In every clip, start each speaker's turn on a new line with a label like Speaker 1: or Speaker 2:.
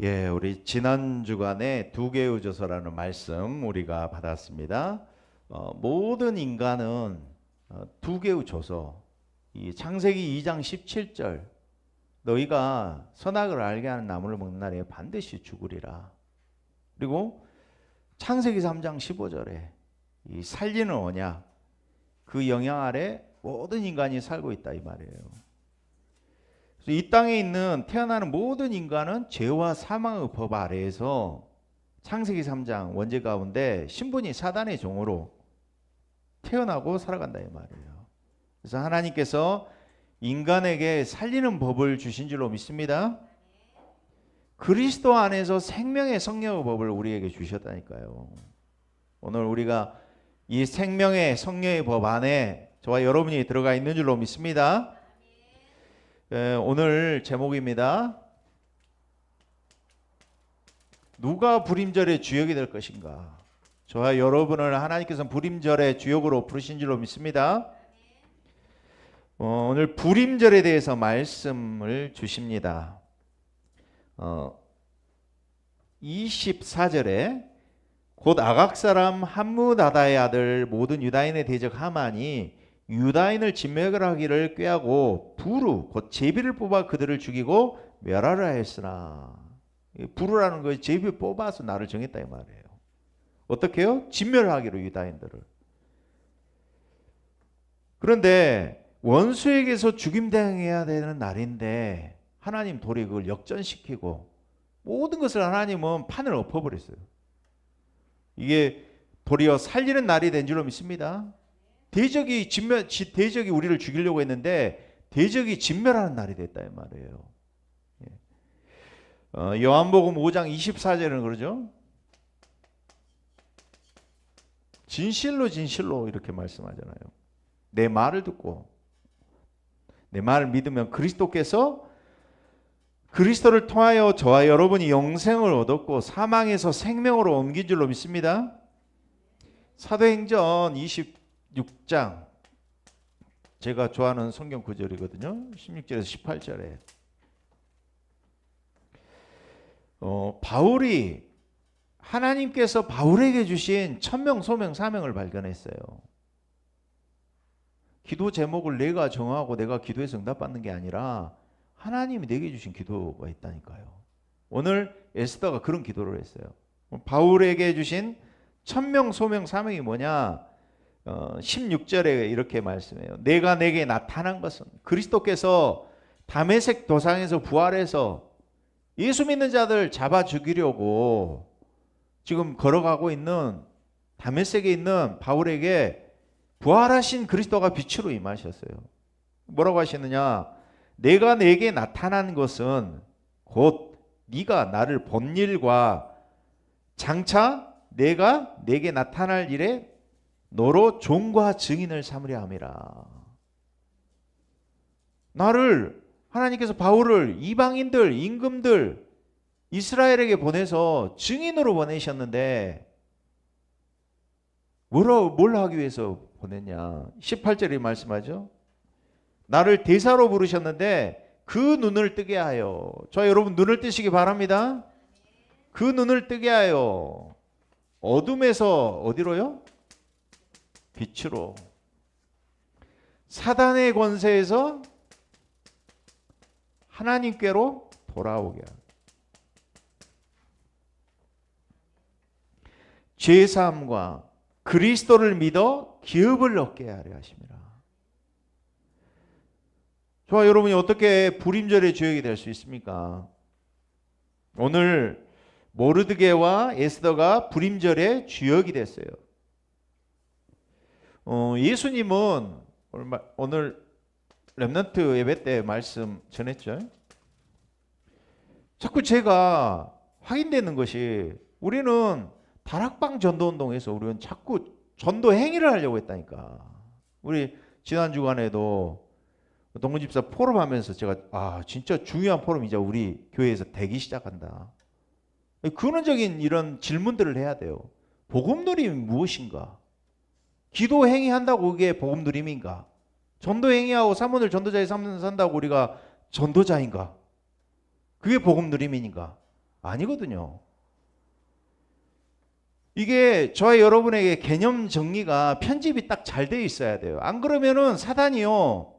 Speaker 1: 예, 우리 지난 주간에 두 개의 저서라는 말씀 우리가 받았습니다. 모든 인간은 두 개의 조서, 이 창세기 2장 17절, 너희가 선악을 알게 하는 나무를 먹는 날에 반드시 죽으리라. 그리고 창세기 3장 15절에 이 살리는 언약, 그 영향 아래 모든 인간이 살고 있다 이 말이에요. 이 땅에 있는 태어나는 모든 인간은 죄와 사망의 법 아래에서 창세기 3장 원죄 가운데 신분이 사단의 종으로 태어나고 살아간다 이 말이에요. 그래서 하나님께서 인간에게 살리는 법을 주신 줄로 믿습니다. 그리스도 안에서 생명의 성령의 법을 우리에게 주셨다니까요. 오늘 우리가 이 생명의 성령의 법 안에 저와 여러분이 들어가 있는 줄로 믿습니다. 오늘 제목입니다. 누가 불임절의 주역이 될 것인가? 저와 여러분을 하나님께서 불임절의 주역으로 부르신 줄로 믿습니다. 오늘 불임절에 대해서 말씀을 주십니다. 24절에 곧 아각 사람 함므다다의 아들 모든 유다인의 대적 하만이 유다인을 진멸을 하기를 꾀하고 부루 곧 제비를 뽑아 그들을 죽이고 멸하라 했으나, 부루라는 것이 제비 뽑아서 나를 정했다 이 말이에요. 어떻게 해요? 진멸하기로 유다인들을. 그런데 원수에게서 죽임당해야 되는 날인데 하나님 도리 그걸 역전시키고 모든 것을 하나님은 판을 엎어버렸어요. 이게 도리어 살리는 날이 된 줄로 믿습니다. 대적이 우리를 죽이려고 했는데 대적이 진멸하는 날이 됐다 이 말이에요. 요한복음 5장 24절은 그러죠. 진실로 진실로 이렇게 말씀하잖아요. 내 말을 듣고 내 말을 믿으면 그리스도께서 그리스도를 통하여 저와 여러분이 영생을 얻었고 사망에서 생명으로 옮긴 줄로 믿습니다. 사도행전 26장 제가 좋아하는 성경 구절이거든요. 16절에서 18절에 바울이 하나님께서 바울에게 주신 천명 소명 사명을 발견했어요. 기도 제목을 내가 정하고 내가 기도해서 응답받는 게 아니라 하나님이 내게 주신 기도가 있다니까요. 오늘 에스더가 그런 기도를 했어요. 바울에게 주신 천명 소명 사명이 뭐냐? 16절에 이렇게 말씀해요. 내가 내게 나타난 것은 그리스도께서 다메섹 도상에서 부활해서 예수 믿는 자들 잡아 죽이려고 지금 걸어가고 있는 다메섹에 있는 바울에게 부활하신 그리스도가 빛으로 임하셨어요. 뭐라고 하시느냐? 내가 내게 나타난 것은 곧 네가 나를 본 일과 장차 내가 내게 나타날 일에 너로 종과 증인을 삼으려 함이라. 나를 하나님께서 바울을 이방인들, 임금들, 이스라엘에게 보내서 증인으로 보내셨는데 뭘 하기 위해서 보냈냐? 18절에 말씀하죠. 나를 대사로 부르셨는데 그 눈을 뜨게 하여. 저 여러분 눈을 뜨시기 바랍니다. 그 눈을 뜨게 하여 어둠에서 어디로요? 빛으로. 사단의 권세에서 하나님께로 돌아오게 하고 죄사함과 그리스도를 믿어 기업을 얻게 하려 하심이라. 저와 여러분이 어떻게 불임절의 주역이 될 수 있습니까? 오늘 모르드게와 에스더가 불임절의 주역이 됐어요. 예수님은 오늘 렘넌트 예배 때 말씀 전했죠. 자꾸 제가 확인되는 것이 우리는 다락방 전도운동에서 우리는 자꾸 전도 행위를 하려고 했다니까. 우리 지난 주간에도 동문집사 포럼하면서 제가 진짜 중요한 포럼이자 우리 교회에서 되기 시작한다. 근원적인 이런 질문들을 해야 돼요. 복음 누림이 무엇인가? 기도 행위한다고 그게 복음 누림인가? 전도 행위하고 사모를 전도자의 삶을 산다고 우리가 전도자인가? 그게 복음 누림인가? 아니거든요. 이게 저와 여러분에게 개념 정리가 편집이 딱 잘 돼 있어야 돼요. 안 그러면은 사단이요,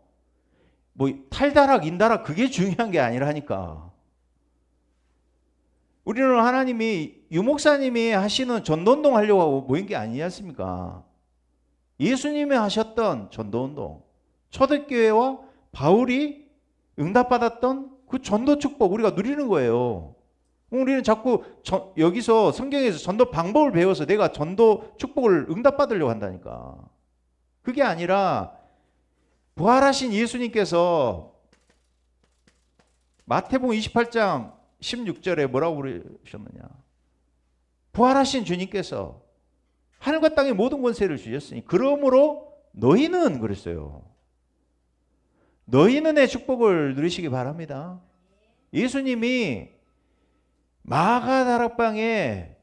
Speaker 1: 뭐 탈다락, 인다락 그게 중요한 게 아니라니까. 우리는 하나님이 유목사님이 하시는 전도운동 하려고 하고 모인 게 아니지 않습니까? 예수님이 하셨던 전도운동, 초대교회와 바울이 응답받았던 그 전도 축복 우리가 누리는 거예요. 우리는 자꾸 여기서 성경에서 전도 방법을 배워서 내가 전도 축복을 응답받으려고 한다니까. 그게 아니라 부활하신 예수님께서 마태복음 28장 16절에 뭐라고 부르셨느냐. 부활하신 주님께서 하늘과 땅의 모든 권세를 주셨으니 그러므로 너희는 그랬어요. 너희는 내 축복을 누리시기 바랍니다. 예수님이 마가다락방에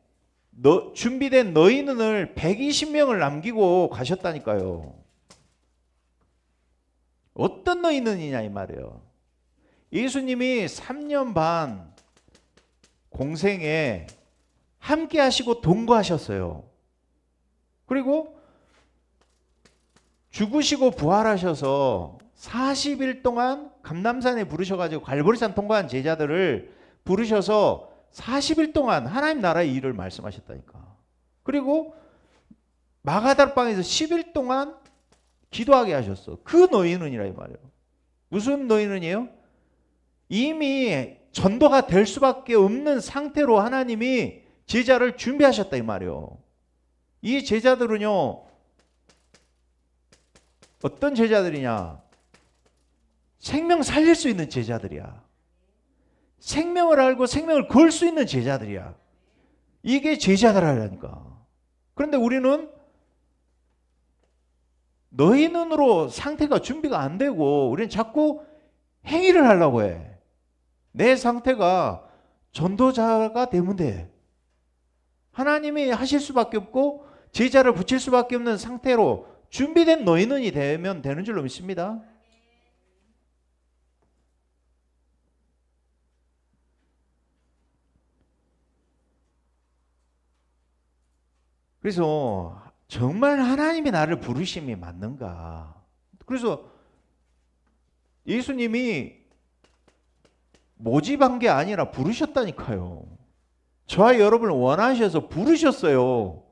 Speaker 1: 준비된 너희는을 120명을 남기고 가셨다니까요. 어떤 너희는이냐 이 말이에요. 예수님이 3년 반 공생에 함께 하시고 동거하셨어요. 그리고 죽으시고 부활하셔서 40일 동안 감람산에 부르셔가지고 갈보리산 통과한 제자들을 부르셔서 40일 동안 하나님 나라의 일을 말씀하셨다니까. 그리고 마가다락방에서 10일 동안 기도하게 하셨어. 그 너희는이라 이 말이에요. 무슨 너희는이에요? 이미 전도가 될 수밖에 없는 상태로 하나님이 제자를 준비하셨다 이 말이에요. 이 제자들은요, 어떤 제자들이냐? 생명 살릴 수 있는 제자들이야. 생명을 알고 생명을 걸 수 있는 제자들이야. 이게 제자들이라니까. 그런데 우리는 너희 눈으로 상태가 준비가 안 되고 우리는 자꾸 행위를 하려고 해. 내 상태가 전도자가 되면 돼. 하나님이 하실 수밖에 없고 제자를 붙일 수밖에 없는 상태로 준비된 너희는이 되면 되는 줄로 믿습니다. 그래서 정말 하나님이 나를 부르심이 맞는가? 그래서 예수님이 모집한 게 아니라 부르셨다니까요. 저와 여러분을 원하셔서 부르셨어요.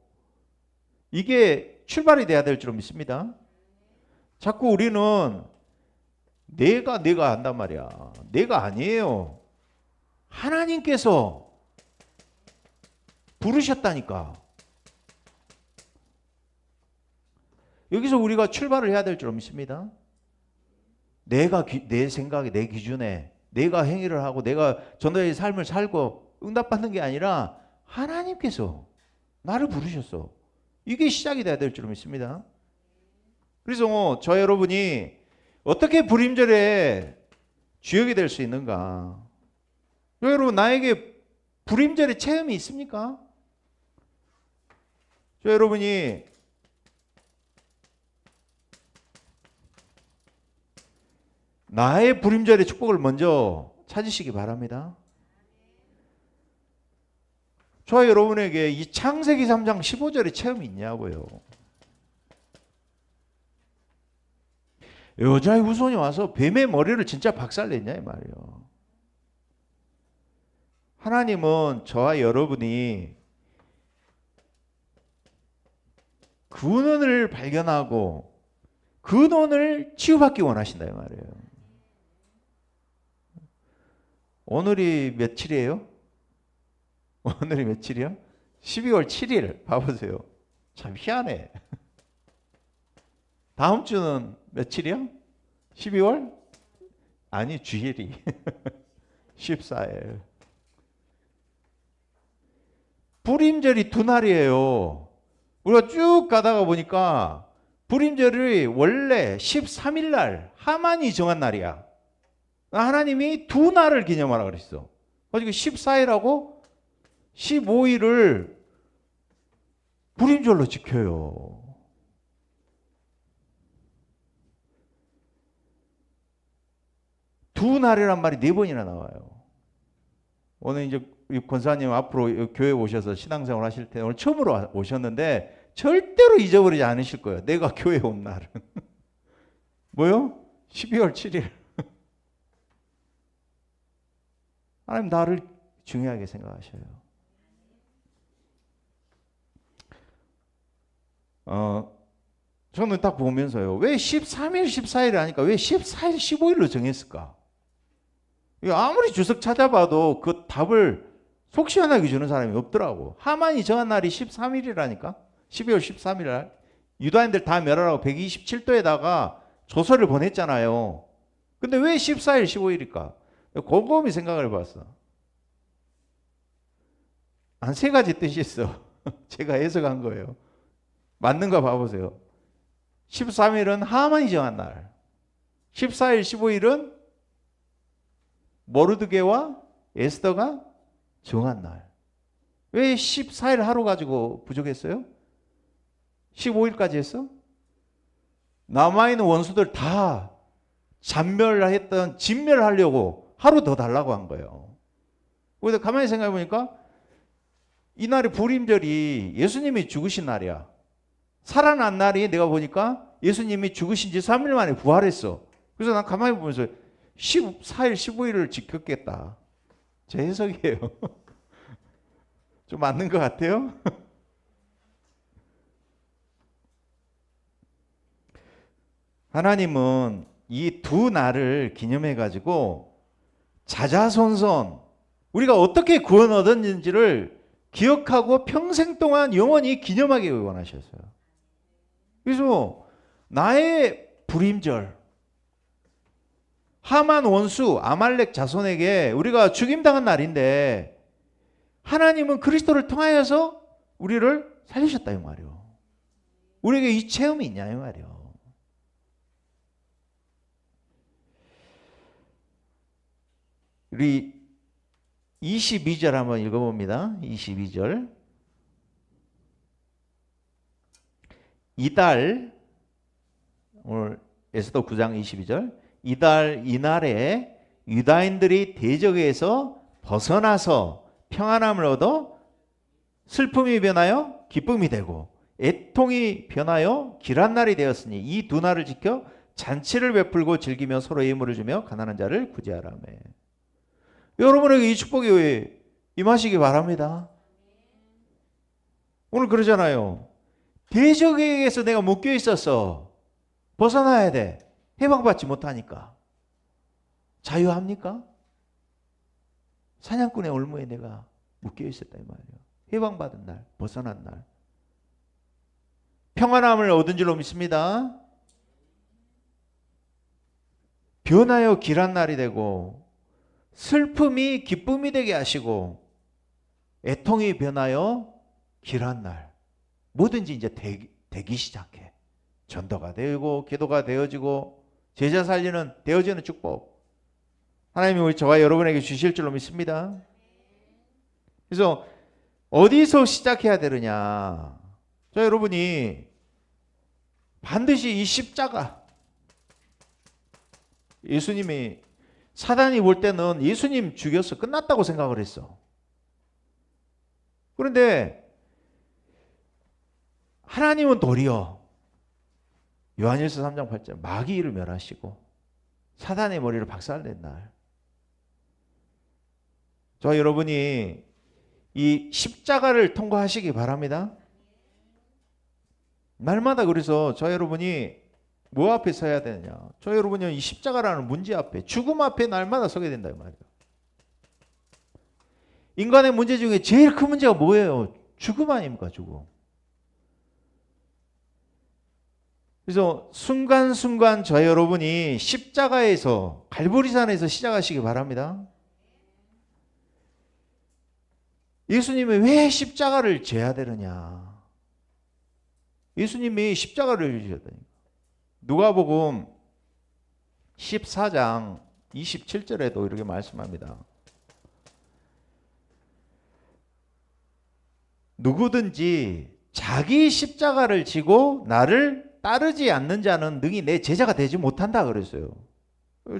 Speaker 1: 이게 출발이 돼야 될 줄 믿습니다. 자꾸 우리는 내가 한단 말이야. 내가 아니에요. 하나님께서 부르셨다니까. 여기서 우리가 출발을 해야 될 줄 믿습니다. 내 생각에, 내 기준에 내가 행위를 하고 내가 전도의 삶을 살고 응답받는 게 아니라 하나님께서 나를 부르셨어. 이게 시작이 돼야 될 줄 믿습니다. 그래서 저 여러분이 어떻게 불임절에 주역이 될 수 있는가? 여러분, 나에게 불임절의 체험이 있습니까? 저 여러분이 나의 불임절의 축복을 먼저 찾으시기 바랍니다. 저와 여러분에게 이 창세기 3장 15절의 체험이 있냐고요. 여자의 후손이 와서 뱀의 머리를 진짜 박살냈냐 이 말이에요. 하나님은 저와 여러분이 근원을 발견하고 근원을 치유받기 원하신다 이 말이에요. 오늘이 며칠이에요? 오늘이 며칠이야? 12월 7일. 봐보세요. 참 희한해. 다음 주는 며칠이야? 12월? 아니, 주일이. 14일. 불임절이 두 날이에요. 우리가 쭉 가다가 보니까 불임절이 원래 13일 날 하만이 정한 날이야. 하나님이 두 날을 기념하라 그랬어. 그래서 14일하고 15일을 불임절로 지켜요. 두 날이란 말이 4번이나 나와요. 오늘 이제 우리 권사님 앞으로 교회 오셔서 신앙생활 하실 때 오늘 처음으로 오셨는데 절대로 잊어버리지 않으실 거예요. 내가 교회 온 날은. 뭐요? 12월 7일. 하나님 나를 중요하게 생각하셔요. 저는 딱 보면서요. 왜 13일, 14일 하니까 왜 14일, 15일로 정했을까? 아무리 주석 찾아봐도 그 답을 속 시원하게 주는 사람이 없더라고. 하만이 정한 날이 13일이라니까. 12월 13일 날. 유다인들 다 멸하라고 127도에다가 조서를 보냈잖아요. 근데 왜 14일, 15일일까? 곰곰이 생각을 해봤어. 한 세 가지 뜻이 있어. 제가 해석한 거예요. 맞는가 봐보세요. 13일은 하만이 정한 날. 14일, 15일은 모르드게와 에스더가 정한 날. 왜 14일 하루 가지고 부족했어요? 15일까지 했어? 남아있는 원수들 다 진멸하려고 하루 더 달라고 한 거예요. 그래서 가만히 생각해 보니까 이날이 불임절이 예수님이 죽으신 날이야. 살아난 날이 내가 보니까 예수님이 죽으신 지 3일 만에 부활했어. 그래서 난 가만히 보면서 14일, 15일을 지켰겠다. 제 해석이에요. 좀 맞는 것 같아요? 하나님은 이 두 날을 기념해 가지고 자자손손 우리가 어떻게 구원 얻었는지를 기억하고 평생 동안 영원히 기념하기 원하셨어요. 그래서 나의 불임절, 하만 원수 아말렉 자손에게 우리가 죽임당한 날인데 하나님은 그리스도를 통하여서 우리를 살리셨다 이 말이요. 우리에게 이 체험이 있냐 이 말이요. 우리 22절 한번 읽어봅니다. 22절. 이달 오늘 에스더 9장 22절. 이날에 유다인들이 대적에서 벗어나서 평안함을 얻어 슬픔이 변하여 기쁨이 되고 애통이 변하여 길한 날이 되었으니 이 두 날을 지켜 잔치를 베풀고 즐기며 서로 예물을 주며 가난한 자를 구제하라며. 여러분에게 이 축복이 임하시기 바랍니다. 오늘 그러잖아요. 대적에게서 내가 묶여 있어서 벗어나야 돼. 해방받지 못하니까. 자유합니까? 사냥꾼의 올무에 내가 묶여 있었다 이 말이에요. 해방받은 날, 벗어난 날. 평안함을 얻은 줄로 믿습니다. 변하여 길한 날이 되고 슬픔이 기쁨이 되게 하시고 애통이 변하여 길한 날. 뭐든지 이제 되기 시작해. 전도가 되고 기도가 되어지고 제자 살리는 되어지는 축복. 하나님이 우리 저와 여러분에게 주실 줄로 믿습니다. 그래서 어디서 시작해야 되느냐. 저 여러분이 반드시 이 십자가 예수님이 사단이 볼 때는 예수님 죽였어 끝났다고 생각을 했어. 그런데 하나님은 도리어 요한일서 3장 8절 마귀를 멸하시고 사단의 머리를 박살낸 날. 저와 여러분이 이 십자가를 통과하시기 바랍니다. 날마다 그래서 저와 여러분이 뭐 앞에 서야 되느냐. 저와 여러분이 이 십자가라는 문제 앞에 죽음 앞에 날마다 서게 된다 이 말이에요. 인간의 문제 중에 제일 큰 문제가 뭐예요? 죽음 아닙니까? 죽음. 그래서 순간순간 저와 여러분이 십자가에서 갈보리산에서 시작하시기 바랍니다. 예수님이 왜 십자가를 져야 되느냐. 예수님이 십자가를 지셨다니까. 누가복음 14장 27절에도 이렇게 말씀합니다. 누구든지 자기 십자가를 지고 나를 따르지 않는 자는 능히 내 제자가 되지 못한다 그랬어요.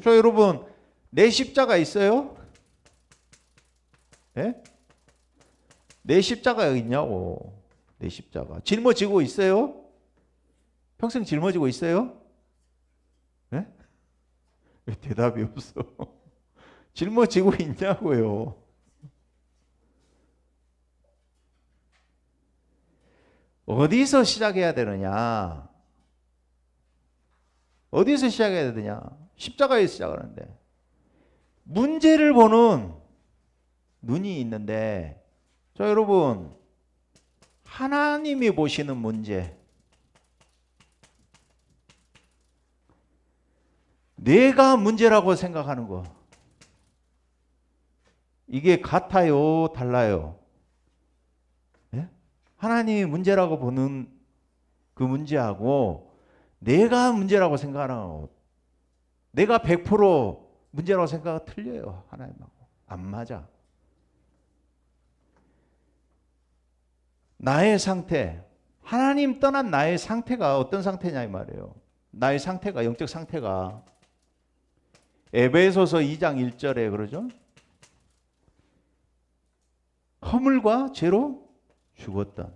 Speaker 1: 저 여러분 내 십자가 있어요? 네? 내 십자가 여기 있냐고. 내 십자가. 짊어지고 있어요? 평생 짊어지고 있어요? 네? 왜 대답이 없어? 짊어지고 있냐고요. 어디서 시작해야 되느냐? 어디서 시작해야 되느냐? 십자가에서 시작하는데. 문제를 보는 눈이 있는데, 자, 여러분, 하나님이 보시는 문제, 내가 문제라고 생각하는 거, 이게 같아요, 달라요? 예? 하나님이 문제라고 보는 그 문제하고 내가 문제라고 생각하는 거, 내가 100% 문제라고 생각하면 틀려요. 하나님하고 안 맞아. 나의 상태, 하나님 떠난 나의 상태가 어떤 상태냐 이 말이에요. 나의 상태가, 영적 상태가 에베소서 2장 1절에 그러죠. 허물과 죄로 죽었던.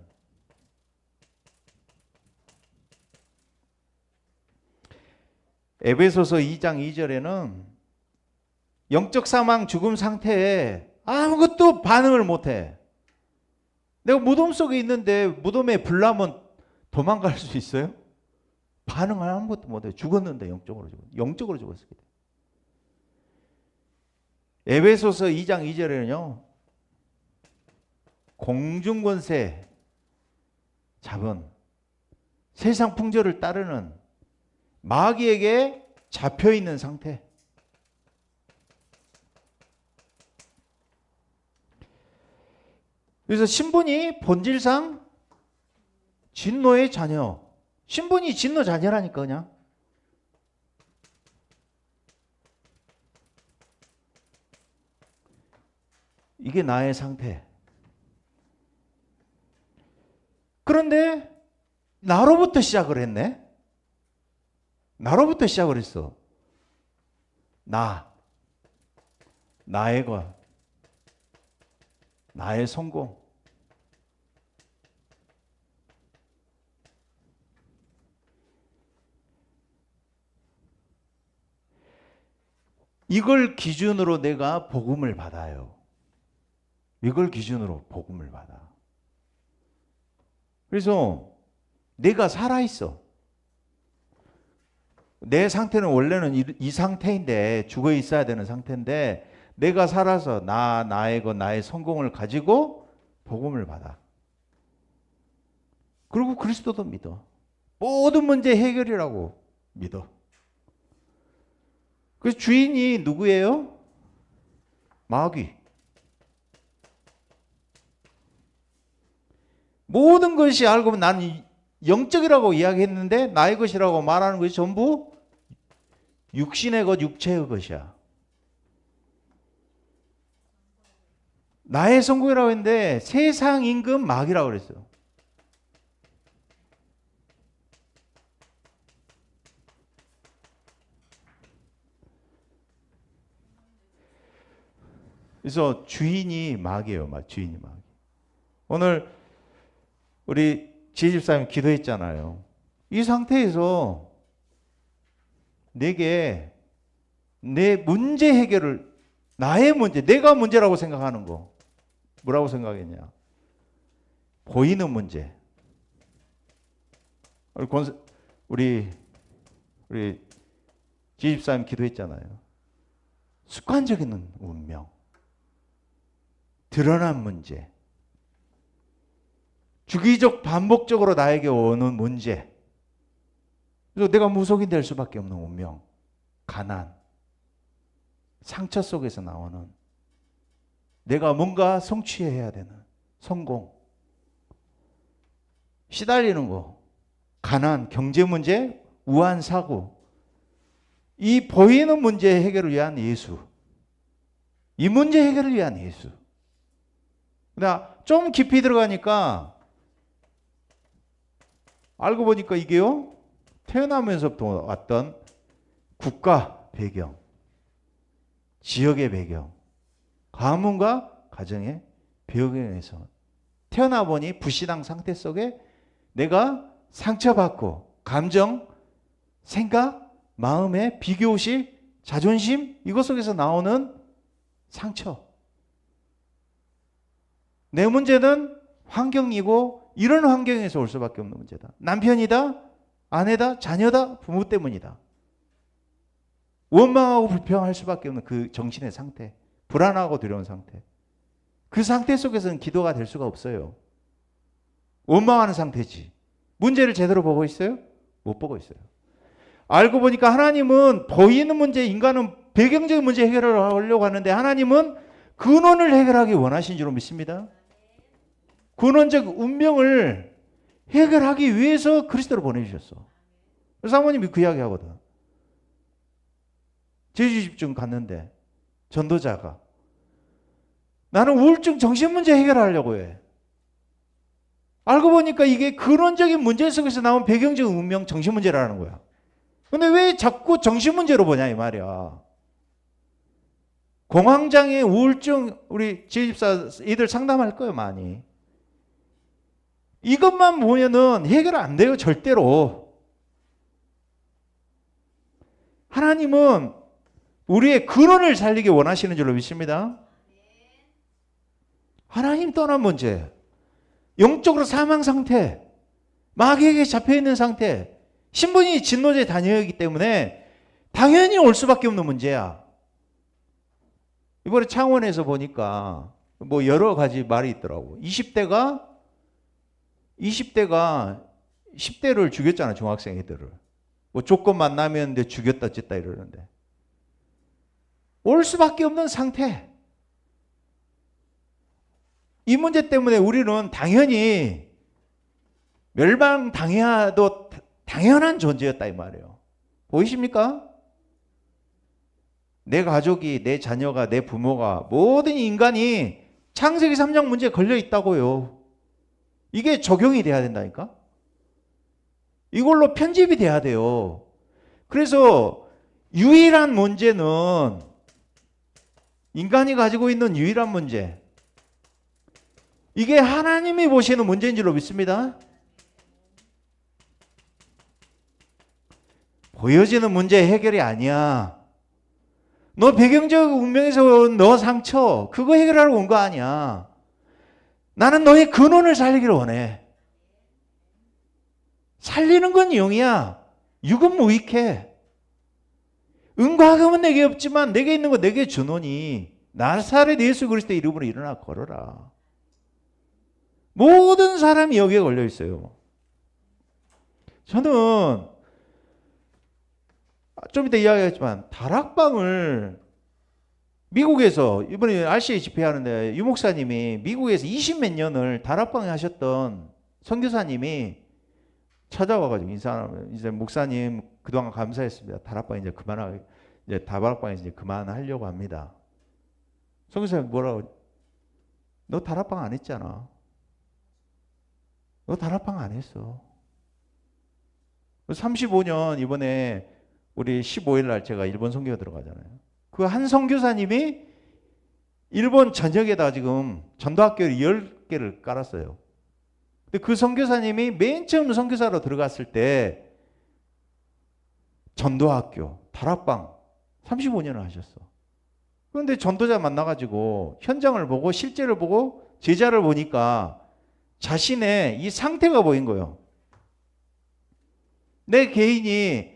Speaker 1: 에베소서 2장 2절에는 영적 사망 죽음 상태에 아무것도 반응을 못해. 내가 무덤 속에 있는데 무덤에 불 나면 도망갈 수 있어요? 반응을 아무것도 못해. 죽었는데 영적으로 죽었어. 영적으로 죽었어요. 에베소서 2장 2절에는요. 공중권세 잡은 세상 풍조를 따르는 마귀에게 잡혀있는 상태. 그래서 신분이 본질상 진노의 자녀. 신분이 진노 자녀라니까 그냥. 이게 나의 상태. 그런데 나로부터 시작을 했네. 나로부터 시작을 했어. 나의 것, 나의 성공. 이걸 기준으로 내가 복음을 받아요. 이걸 기준으로 복음을 받아. 그래서 내가 살아있어. 내 상태는 원래는 이 상태인데, 죽어 있어야 되는 상태인데, 내가 살아서 나의 것, 나의 성공을 가지고 복음을 받아. 그리고 그리스도도 믿어. 모든 문제 해결이라고 믿어. 그래서 주인이 누구예요? 마귀. 모든 것이 알고 보면 나는 영적이라고 이야기했는데 나의 것이라고 말하는 것이 전부 육신의 것, 육체의 것이야. 나의 성공이라고 했는데 세상 임금 마귀라고 그랬어요. 그래서 주인이 마귀예요. 주인이 마귀. 오늘 우리 지집사님 기도했잖아요. 이 상태에서 내게 내 문제 해결을, 나의 문제, 내가 문제라고 생각하는 거 뭐라고 생각했냐? 보이는 문제. 우리 지집사님 기도했잖아요. 습관적인 운명, 드러난 문제, 주기적 반복적으로 나에게 오는 문제. 그래서 내가 무속인 될 수밖에 없는 운명, 가난, 상처 속에서 나오는 내가 뭔가 성취해야 되는 성공, 시달리는 거, 가난, 경제 문제, 우한 사고, 이 보이는 문제 해결을 위한 예수, 이 문제 해결을 위한 예수. 나 좀 깊이 들어가니까 알고 보니까 이게요, 태어나면서부터 왔던 국가 배경, 지역의 배경, 가문과 가정의 배경에서 태어나 보니 불신앙 상태 속에 내가 상처받고 감정, 생각, 마음의 비교의식, 자존심 이것 속에서 나오는 상처. 내 문제는 환경이고 이런 환경에서 올 수밖에 없는 문제다. 남편이다, 아내다, 자녀다, 부모 때문이다. 원망하고 불평할 수밖에 없는 그 정신의 상태, 불안하고 두려운 상태. 그 상태 속에서는 기도가 될 수가 없어요. 원망하는 상태지. 문제를 제대로 보고 있어요? 못 보고 있어요. 알고 보니까 하나님은 보이는 문제, 인간은 배경적인 문제 해결을 하려고 하는데 하나님은 근원을 해결하기 원하신 줄로 믿습니다. 근원적 운명을 해결하기 위해서 그리스도를 보내주셨어. 그래서 사모님이 그 이야기 하거든. 제주집중 갔는데 전도자가 나는 우울증 정신문제 해결하려고 해. 알고 보니까 이게 근원적인 문제 속에서 나온 배경적인 운명 정신문제라는 거야. 근데 왜 자꾸 정신문제로 보냐 이 말이야. 공황장애, 우울증 우리 지집사 이들 상담할 거예요 많이. 이것만 보면은 해결 안 돼요 절대로. 하나님은 우리의 근원을 살리기 원하시는 줄로 믿습니다. 하나님 떠난 문제, 영적으로 사망 상태, 마귀에게 잡혀있는 상태, 신분이 진노제 자녀이기 때문에 당연히 올 수밖에 없는 문제야. 이번에 창원에서 보니까 뭐 여러 가지 말이 있더라고. 20대가 10대를 죽였잖아, 중학생 애들을. 뭐 조건 만나면 죽였다 쨌다 이러는데. 올 수밖에 없는 상태. 이 문제 때문에 우리는 당연히 멸망당해도 당연한 존재였다 이 말이에요. 보이십니까? 내 가족이, 내 자녀가, 내 부모가 모든 인간이 창세기 3장 문제에 걸려 있다고요. 이게 적용이 돼야 된다니까? 이걸로 편집이 돼야 돼요. 그래서 유일한 문제는 인간이 가지고 있는 유일한 문제, 이게 하나님이 보시는 문제인 줄로 믿습니다. 보여지는 문제 해결이 아니야. 너 배경적 운명에서 온 너 상처 그거 해결하러 온 거 아니야. 나는 너의 근원을 살리기를 원해. 살리는 건 영이야. 육은 무익해. 은과 금은 내게 없지만 내게 있는 거 내게 주노니 나사렛 예수 그리스도의 이름으로 일어나 걸어라. 모든 사람이 여기에 걸려 있어요. 저는 좀 이따 이야기했지만 다락방을 미국에서 이번에 RCA 집회하는데 유 목사님이 미국에서 20몇 년을 다락방에 하셨던 선교사님이 찾아와가지고 인사하면 이제 목사님 그동안 감사했습니다. 다락방 이제 그만하고 이제 다락방에서 이제 그만하려고 합니다. 선교사님 뭐라고? 너 다락방 안 했잖아. 너 다락방 안 했어. 35년 이번에 우리 15일 날 제가 일본 선교가 들어가잖아요. 그 한 선교사님이 일본 전역에다 지금 전도학교를 10개를 깔았어요. 근데 그 선교사님이 맨 처음 선교사로 들어갔을 때 전도학교, 다락방 35년을 하셨어. 그런데 전도자 만나가지고 현장을 보고 실제를 보고 제자를 보니까 자신의 이 상태가 보인 거예요. 내 개인이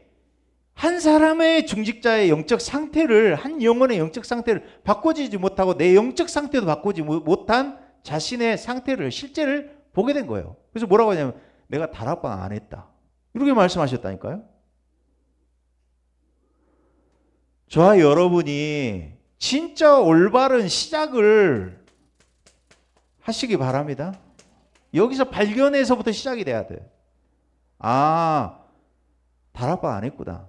Speaker 1: 한 사람의 중직자의 영적 상태를, 한 영혼의 영적 상태를 바꿔주지 못하고 내 영적 상태도 바꾸지 못한 자신의 상태를, 실제를 보게 된 거예요. 그래서 뭐라고 하냐면 내가 다락방 안 했다. 이렇게 말씀하셨다니까요. 저와 여러분이 진짜 올바른 시작을 하시기 바랍니다. 여기서 발견에서부터 시작이 돼야 돼. 아, 다락방 안 했구나.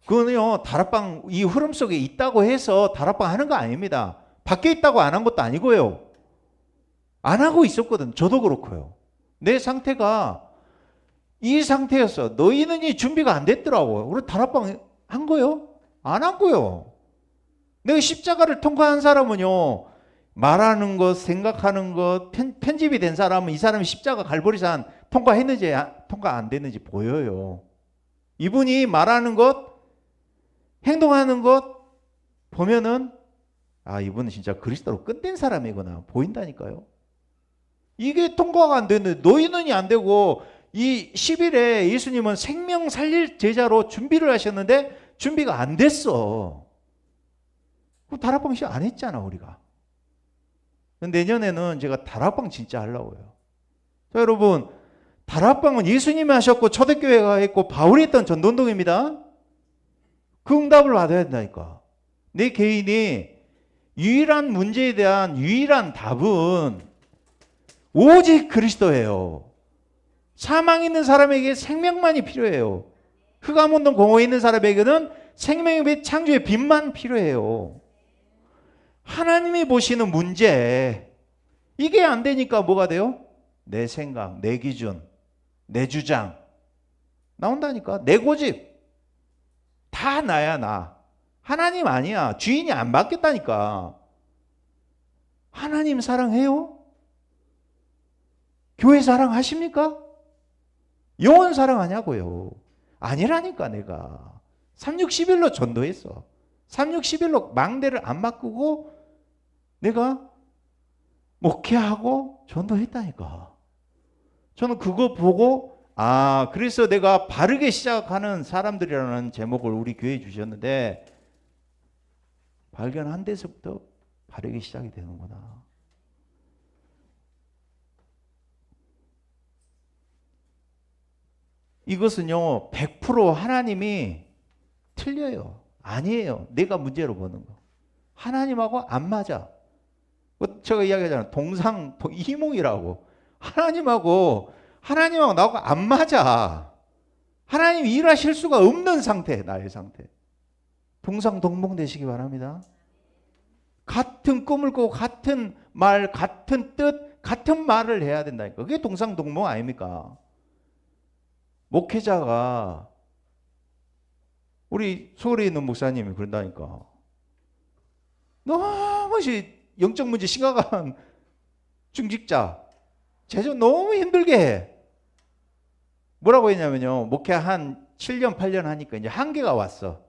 Speaker 1: 그거는요, 다락방 이 흐름 속에 있다고 해서 다락방 하는 거 아닙니다. 밖에 있다고 안 한 것도 아니고요. 안 하고 있었거든. 저도 그렇고요. 내 상태가 이 상태였어. 너희는 이 준비가 안 됐더라고. 우리 다락방 한 거요? 안 한 거요. 내가 십자가를 통과한 사람은요, 말하는 것, 생각하는 것, 편집이 된 사람은 이 사람이 십자가 갈보리산 통과했는지 통과 안 됐는지 보여요. 이분이 말하는 것, 행동하는 것 보면은 이분은 진짜 그리스도로 끝낸 사람이구나 보인다니까요. 이게 통과가 안 됐는데 너희는이 안 되고 이 10일에 예수님은 생명 살릴 제자로 준비를 하셨는데 준비가 안 됐어. 그럼 다락방 시작 안 했잖아 우리가. 내년에는 제가 다락방 진짜 하려고요. 자, 여러분, 다락방은 예수님이 하셨고 초대교회가 했고 바울이 했던 전도운동입니다. 그 응답을 받아야 된다니까. 내 개인이 유일한 문제에 대한 유일한 답은 오직 그리스도예요. 사망 있는 사람에게 생명만이 필요해요. 흑암운동 공허에 있는 사람에게는 생명의 빛, 창조의 빛만 필요해요. 하나님이 보시는 문제, 이게 안 되니까 뭐가 돼요? 내 생각, 내 기준, 내 주장 나온다니까. 내 고집 다 나야 나. 하나님 아니야. 주인이 안 바뀌었다니까. 하나님 사랑해요? 교회 사랑하십니까? 영혼 사랑하냐고요. 아니라니까. 내가 360일로 전도했어. 360일로 망대를 안 바꾸고 내가 목회하고 전도했다니까. 저는 그거 보고 그래서 내가 바르게 시작하는 사람들이라는 제목을 우리 교회에 주셨는데 발견한 데서부터 바르게 시작이 되는구나. 이것은요 100% 하나님이 틀려요. 아니에요. 내가 문제로 보는 거. 하나님하고 안 맞아. 제가 이야기하잖아요. 이몽이라고. 하나님하고 나하고 안 맞아. 하나님이 일하실 수가 없는 상태, 나의 상태. 동상동봉 되시기 바랍니다. 같은 꿈을 꾸고 같은 말, 같은 뜻, 같은 말을 해야 된다니까. 그게 동상동봉 아닙니까? 목회자가 우리 서울에 있는 목사님이 그런다니까. 너무 영적 문제 심각한 중직자 제자 너무 힘들게 해. 뭐라고 했냐면요. 목회 한 7년 8년 하니까 이제 한계가 왔어.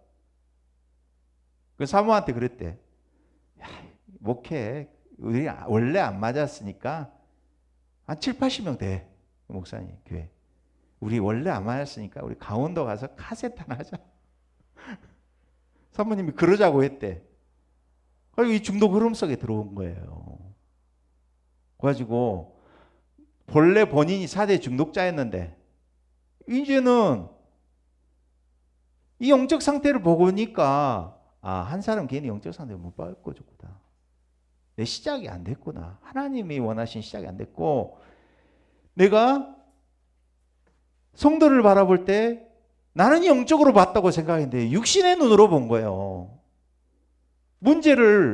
Speaker 1: 그 사모한테 그랬대. 목회 우리 원래 안 맞았으니까 한 7, 80명 돼. 목사님 교회. 우리 원래 안 맞았으니까 우리 강원도 가서 카세트 하나 하자. 사모님이 그러자고 했대. 이 중독 흐름 속에 들어온 거예요. 그래가지고 본래 본인이 4대 중독자였는데 이제는 이 영적 상태를 보니까 한 사람 괜히 영적 상태를 못 바꿔줬구나. 내 시작이 안 됐구나. 하나님이 원하신 시작이 안 됐고 내가 성도를 바라볼 때 나는 영적으로 봤다고 생각했는데 육신의 눈으로 본 거예요.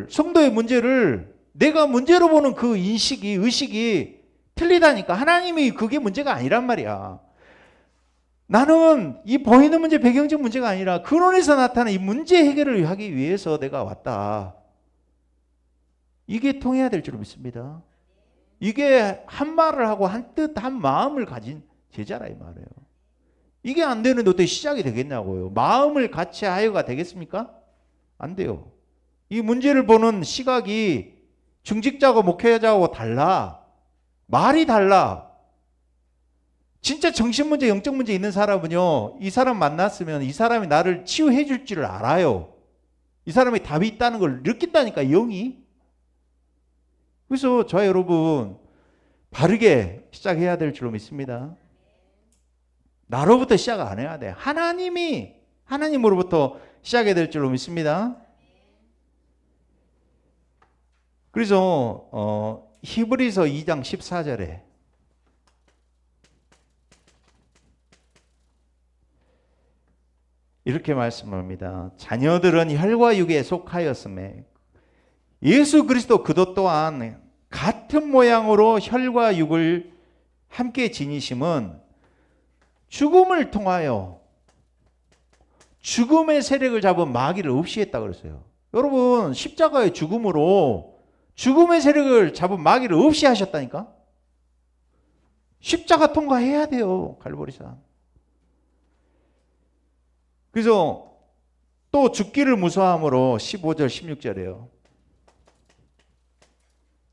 Speaker 1: 성도의 문제를 내가 문제로 보는 그 인식이, 의식이 틀리다니까. 하나님이 그게 문제가 아니란 말이야. 나는 이 보이는 문제, 배경적 문제가 아니라 근원에서 나타나는 이 문제 해결을 하기 위해서 내가 왔다. 이게 통해야 될 줄 믿습니다. 이게 한 말을 하고 한 뜻, 한 마음을 가진 제자라 이 말이에요. 이게 안 되는데 어떻게 시작이 되겠냐고요. 마음을 같이 하여가 되겠습니까? 안 돼요. 이 문제를 보는 시각이 중직자하고 목회자하고 달라. 말이 달라. 진짜 정신문제, 영적 문제 있는 사람은요. 이 사람 만났으면 이 사람이 나를 치유해 줄 줄을 알아요. 이 사람이 답이 있다는 걸 느낀다니까 영이. 그래서 저와 여러분 바르게 시작해야 될 줄로 믿습니다. 나로부터 시작 안 해야 돼. 하나님으로부터 시작해야 될 줄로 믿습니다. 그래서 히브리서 2장 14절에 이렇게 말씀합니다. 자녀들은 혈과 육에 속하였음에 예수 그리스도 그도 또한 같은 모양으로 혈과 육을 함께 지니심은 죽음을 통하여 죽음의 세력을 잡은 마귀를 없이 했다고 그랬어요. 여러분 십자가의 죽음으로 죽음의 세력을 잡은 마귀를 없이 하셨다니까. 십자가 통과해야 돼요. 갈보리산. 그래서 또 죽기를 무서워함으로 15절 16절이에요.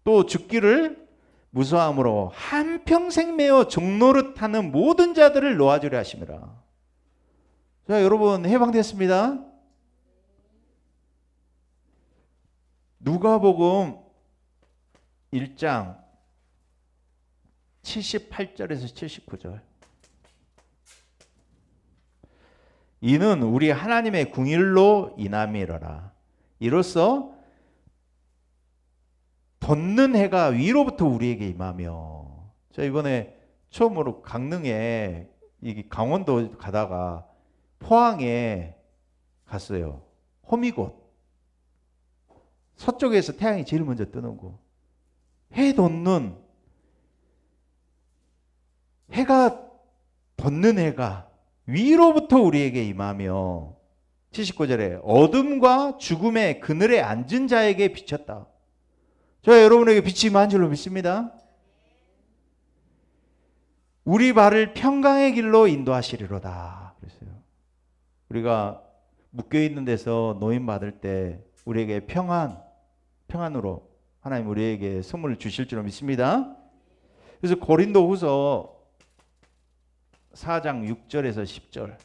Speaker 1: 또 죽기를 무서워함으로 한평생 매어 종노릇하는 모든 자들을 놓아주려 하심이라. 자, 여러분 해방됐습니다. 누가복음 1장 78절에서 79절. 이는 우리 하나님의 궁일로 인함이로라. 이로써 돋는 해가 위로부터 우리에게 임하며. 자, 이번에 처음으로 강릉에 강원도 가다가 포항에 갔어요. 호미곶. 서쪽에서 태양이 제일 먼저 뜨는 곳. 해 돋는, 해가 돋는 해가 위로부터 우리에게 임하며 79절에 어둠과 죽음의 그늘에 앉은 자에게 비쳤다. 저 여러분에게 빛이 임한 줄로 믿습니다. 우리 발을 평강의 길로 인도하시리로다. 그랬어요. 우리가 묶여있는 데서 노임 받을 때 우리에게 평안으로 하나님 우리에게 선물을 주실 줄로 믿습니다. 그래서 고린도후서 4장 6절에서 10절.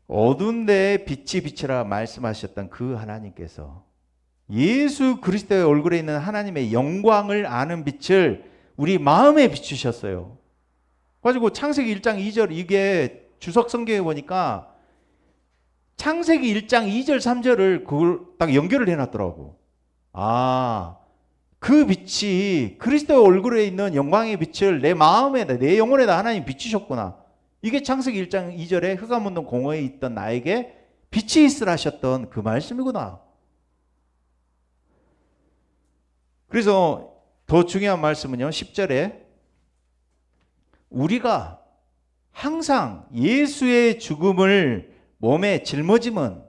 Speaker 1: 어두운 데에 빛이 비치라 말씀하셨던 그 하나님께서 예수 그리스도의 얼굴에 있는 하나님의 영광을 아는 빛을 우리 마음에 비추셨어요. 가지고 창세기 1장 2절, 이게 주석 성경에 보니까 창세기 1장 2절 3절을 그걸 딱 연결을 해놨더라고. 아, 그 빛이 그리스도의 얼굴에 있는 영광의 빛을 내 마음에다, 내 영혼에다 하나님 비추셨구나. 이게 창세기 1장 2절에 흑암운동 공허에 있던 나에게 빛이 있으라 하셨던 그 말씀이구나. 그래서 더 중요한 말씀은요, 10절에 우리가 항상 예수의 죽음을 몸에 짊어지면,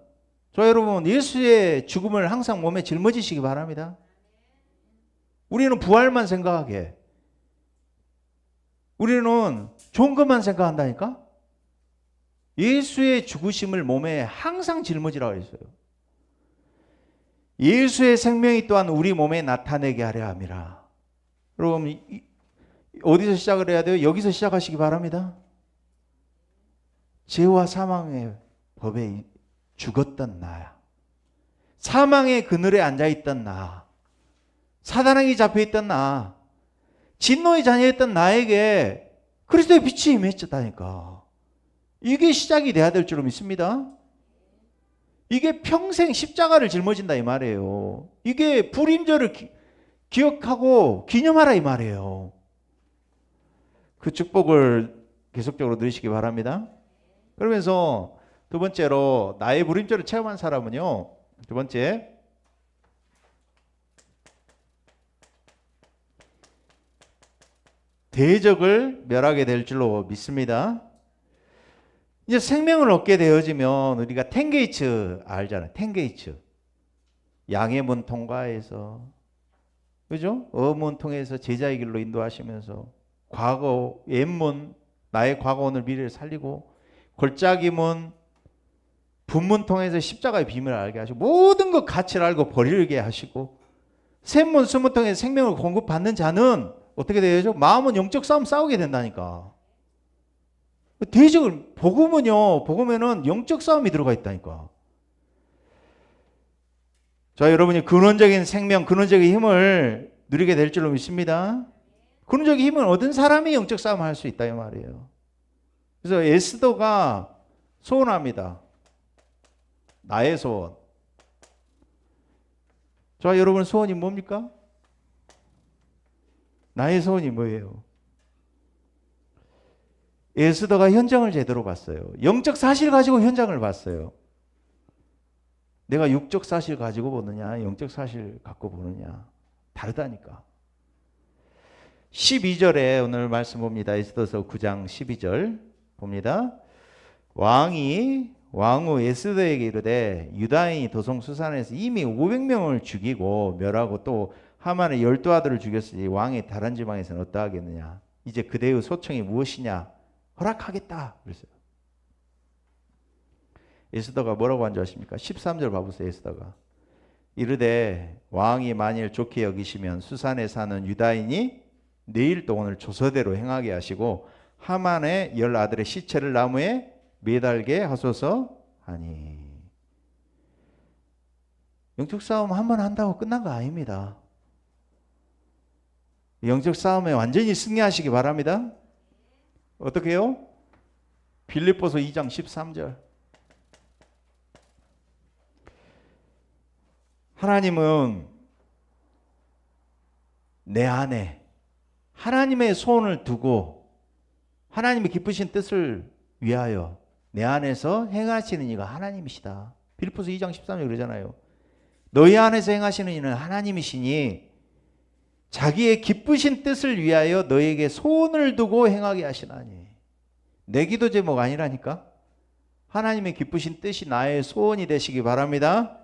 Speaker 1: 저 여러분 예수의 죽음을 항상 몸에 짊어지시기 바랍니다. 우리는 부활만 생각하게, 우리는 좋은 것만 생각한다니까. 예수의 죽으심을 몸에 항상 짊어지라고 했어요. 예수의 생명이 또한 우리 몸에 나타내게 하려 함이라. 여러분 어디서 시작을 해야 돼요? 여기서 시작하시기 바랍니다. 죄와 사망의 법에 죽었던 나야, 사망의 그늘에 앉아있던 나, 사단에게 잡혀있던 나, 진노의 자녀였던 나에게 그리스도의 빛이 임했다니까. 이게 시작이 돼야 될 줄로 믿습니다. 이게 평생 십자가를 짊어진다 이 말이에요. 이게 불임절을 기억하고 기념하라 이 말이에요. 그 축복을 계속적으로 누리시기 바랍니다. 그러면서 두 번째로 나의 불임절을 체험한 사람은요, 두 번째, 대적을 멸하게 될 줄로 믿습니다. 이제 생명을 얻게 되어지면 우리가 10게이츠 알잖아요. 10게이츠. 양의 문 통과해서, 그죠? 어문 통해서 제자의 길로 인도하시면서 과거, 옛문, 나의 과거, 오늘, 미래를 살리고, 골짜기 문, 분문 통해서 십자가의 비밀을 알게 하시고, 모든 것 가치를 알고 버리게 하시고, 샘문, 수문 통해서 생명을 공급받는 자는 어떻게 되죠? 마음은 영적 싸움 싸우게 된다니까. 대적을, 복음에는 영적 싸움이 들어가 있다니까. 자, 여러분이 근원적인 생명, 근원적인 힘을 누리게 될 줄로 믿습니다. 근원적인 힘을 얻은 사람이 영적 싸움을 할 수 있다 이 말이에요. 그래서 에스더가 소원합니다. 나의 소원. 자, 여러분 소원이 뭡니까? 나의 소원이 뭐예요? 에스더가 현장을 제대로 봤어요. 영적 사실 가지고 현장을 봤어요. 내가 육적 사실 가지고 보느냐, 영적 사실 갖고 보느냐, 다르다니까. 12절에 오늘 말씀 봅니다. 에스더서 9장 12절 봅니다. 왕이 왕후 에스더에게 이르되 유다인이 도성수산에서 이미 500명을 죽이고 멸하고 또 하만의 12아들을 죽였으니 왕의 다른 지방에서는 어떠하겠느냐. 이제 그대의 소청이 무엇이냐. 허락하겠다 그랬어요. 에스더가 뭐라고 한 줄 아십니까? 13절 봐보세요. 에스더가 이르되 왕이 만일 좋게 여기시면 수산에 사는 유다인이 내일 또 오늘 조서대로 행하게 하시고 하만의 10아들의 시체를 나무에 매달게 하소서 하니. 영적 싸움 한 번 한다고 끝난 거 아닙니다. 영적 싸움에 완전히 승리하시기 바랍니다. 어떻게 해요? 빌립보서 2장 13절. 하나님은 내 안에 하나님의 소원을 두고 하나님의 기쁘신 뜻을 위하여 내 안에서 행하시는 이가 하나님이시다. 빌립보서 2장 13절 그러잖아요. 너희 안에서 행하시는 이는 하나님이시니 자기의 기쁘신 뜻을 위하여 너에게 소원을 두고 행하게 하시나니. 내 기도 제목 아니라니까. 하나님의 기쁘신 뜻이 나의 소원이 되시기 바랍니다.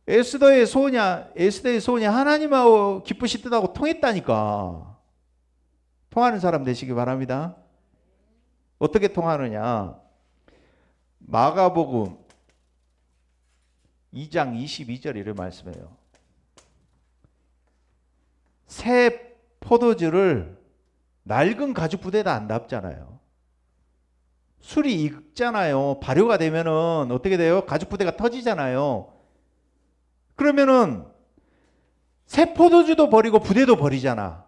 Speaker 1: 에스더의 소원이 하나님하고 기쁘신 뜻하고 통했다니까. 통하는 사람 되시기 바랍니다. 어떻게 통하느냐. 마가복음 2장 22절 이런 말씀이에요. 새 포도주를 낡은 가죽 부대에다 안 담잖아요. 술이 익잖아요. 발효가 되면은 어떻게 돼요? 가죽 부대가 터지잖아요. 그러면은 새 포도주도 버리고 부대도 버리잖아.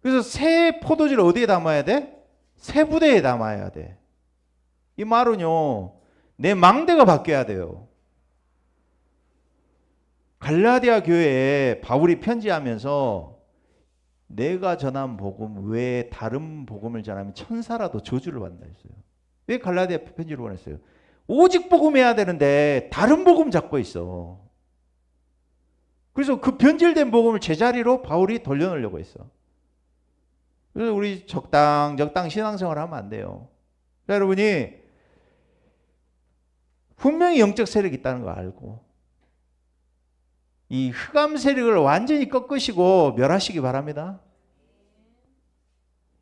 Speaker 1: 그래서 새 포도주를 어디에 담아야 돼? 새 부대에 담아야 돼. 이 말은요, 내 망대가 바뀌어야 돼요. 갈라디아 교회에 바울이 편지하면서 내가 전한 복음 외에 다른 복음을 전하면 천사라도 저주를 받는다 했어요. 왜 갈라디아 편지를 보냈어요? 오직 복음해야 되는데 다른 복음 잡고 있어. 그래서 그 변질된 복음을 제자리로 바울이 돌려놓으려고 했어. 그래서 우리 적당 신앙생활 하면 안 돼요. 자, 여러분이 분명히 영적 세력이 있다는 거 알고 이 흑암 세력을 완전히 꺾으시고 멸하시기 바랍니다.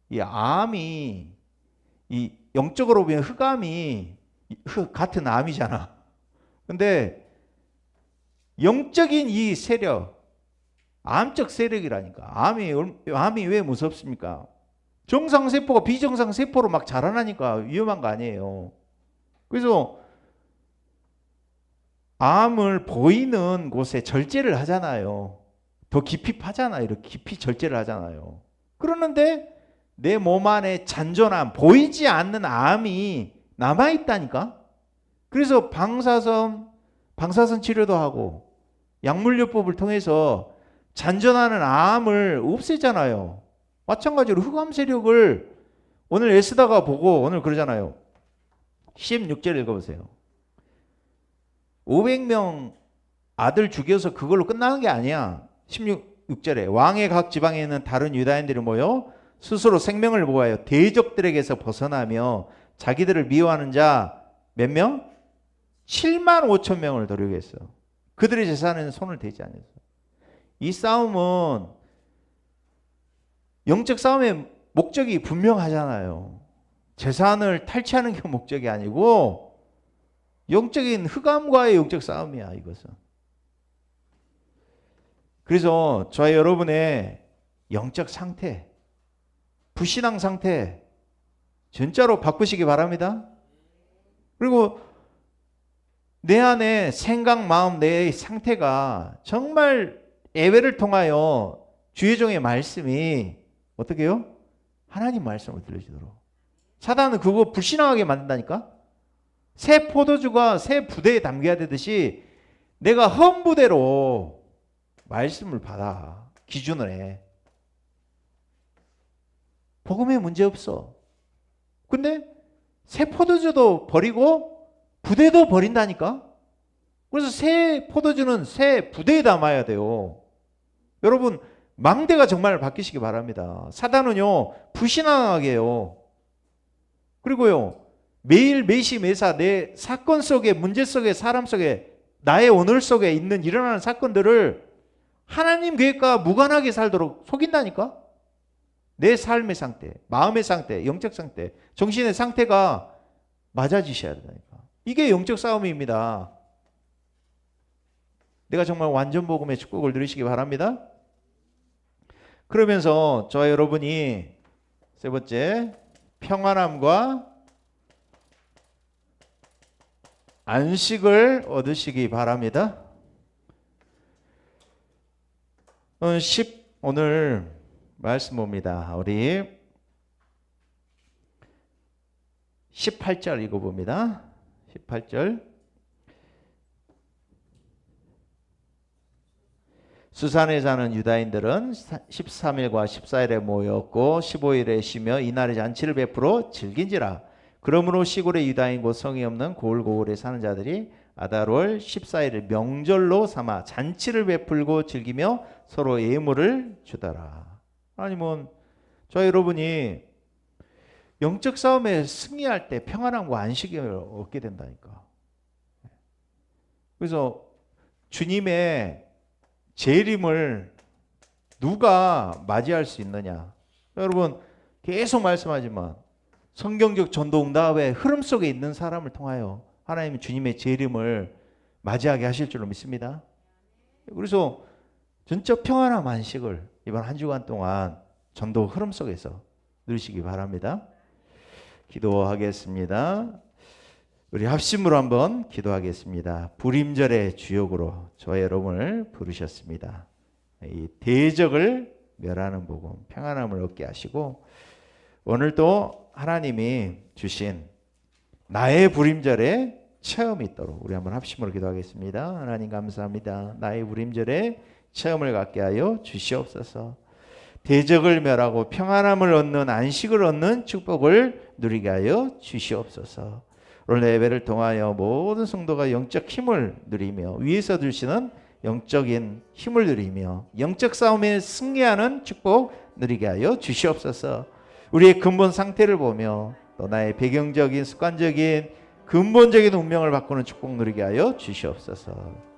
Speaker 1: 이 암이 이 영적으로 보면 흑암이 같은 암이잖아. 근데 영적인 이 세력, 암적 세력이라니까. 암이 왜 무섭습니까? 정상세포가 비정상세포로 막 자라나니까 위험한 거 아니에요. 그래서 암을 보이는 곳에 절제를 하잖아요. 더 깊이 파잖아요. 이렇게 깊이 절제를 하잖아요. 그러는데 내 몸 안에 잔존함, 보이지 않는 암이 남아있다니까. 그래서 방사선 치료도 하고 약물요법을 통해서 잔존하는 암을 없애잖아요. 마찬가지로 흑암 세력을 오늘 에스더가 보고 오늘 그러잖아요. 16절 읽어보세요. 500명 아들 죽여서 그걸로 끝나는 게 아니야. 16절에 왕의 각 지방에 있는 다른 유다인들이 모여 스스로 생명을 보호하여 대적들에게서 벗어나며 자기들을 미워하는 자 몇 명? 7만 5천 명을 도려고 했어. 그들의 재산에는 손을 대지 않았어. 이 싸움은 영적 싸움의 목적이 분명하잖아요. 재산을 탈취하는 게 목적이 아니고 영적인 흑암과의 영적 싸움이야, 이것은. 그래서 저와 여러분의 영적 상태, 불신앙 상태 진짜로 바꾸시기 바랍니다. 그리고 내 안에 생각, 마음, 내 상태가 정말 예배를 통하여 주의 종의 말씀이 어떻게 해요? 하나님 말씀을 들려주도록. 사단은 그거 불신앙하게 만든다니까. 새 포도주가 새 부대에 담겨야 되듯이 내가 헌부대로 말씀을 받아 기준을 해. 복음에 문제 없어. 근데 새 포도주도 버리고 부대도 버린다니까. 그래서 새 포도주는 새 부대에 담아야 돼요. 여러분 망대가 정말 바뀌시기 바랍니다. 사단은요 불신앙하게 해요. 그리고요 매일 매시 매사 내 사건 속에, 문제 속에, 사람 속에, 나의 오늘 속에 있는 일어나는 사건들을 하나님 계획과 무관하게 살도록 속인다니까. 내 삶의 상태, 마음의 상태, 영적 상태, 정신의 상태가 맞아지셔야 된다니까. 이게 영적 싸움입니다. 내가 정말 완전 복음의 축복을 누리시기 바랍니다. 그러면서 저와 여러분이 세 번째, 평안함과 안식을 얻으시기 바랍니다. 오늘 말씀 봅니다. 우리 18절 읽어봅니다. 18절. 수산에 사는 유다인들은 13일과 14일에 모였고 15일에 쉬며 이날의 잔치를 베풀어 즐긴지라. 그러므로 시골의 유다인 곧 성이 없는 고을고을에 사는 자들이 아달월 14일을 명절로 삼아 잔치를 베풀고 즐기며 서로 예물을 주더라. 아니면 저 여러분이 영적 싸움에 승리할 때 평안함과 안식을 얻게 된다니까. 그래서 주님의 재림을 누가 맞이할 수 있느냐? 여러분 계속 말씀하지만 성경적 전도응답의 흐름 속에 있는 사람을 통하여 하나님이 주님의 재림을 맞이하게 하실 줄로 믿습니다. 그래서 전적 평안함 안식을 이번 한 주간 동안 전도 흐름 속에서 누리시기 바랍니다. 기도하겠습니다. 우리 합심으로 한번 기도하겠습니다. 불임절의 주역으로 저와 여러분을 부르셨습니다. 이 대적을 멸하는 복음, 평안함을 얻게 하시고 오늘도 하나님이 주신 나의 불임절에 체험이 있도록 우리 한번 합심으로 기도하겠습니다. 하나님 감사합니다. 나의 불임절에 체험을 갖게 하여 주시옵소서. 대적을 멸하고 평안함을 얻는 안식을 얻는 축복을 누리게 하여 주시옵소서. 오늘 예배를 통하여 모든 성도가 영적 힘을 누리며 위에서 주시는 영적인 힘을 누리며 영적 싸움에 승리하는 축복 누리게 하여 주시옵소서. 우리의 근본 상태를 보며 또 나의 배경적인 습관적인 근본적인 운명을 바꾸는 축복 누리게 하여 주시옵소서.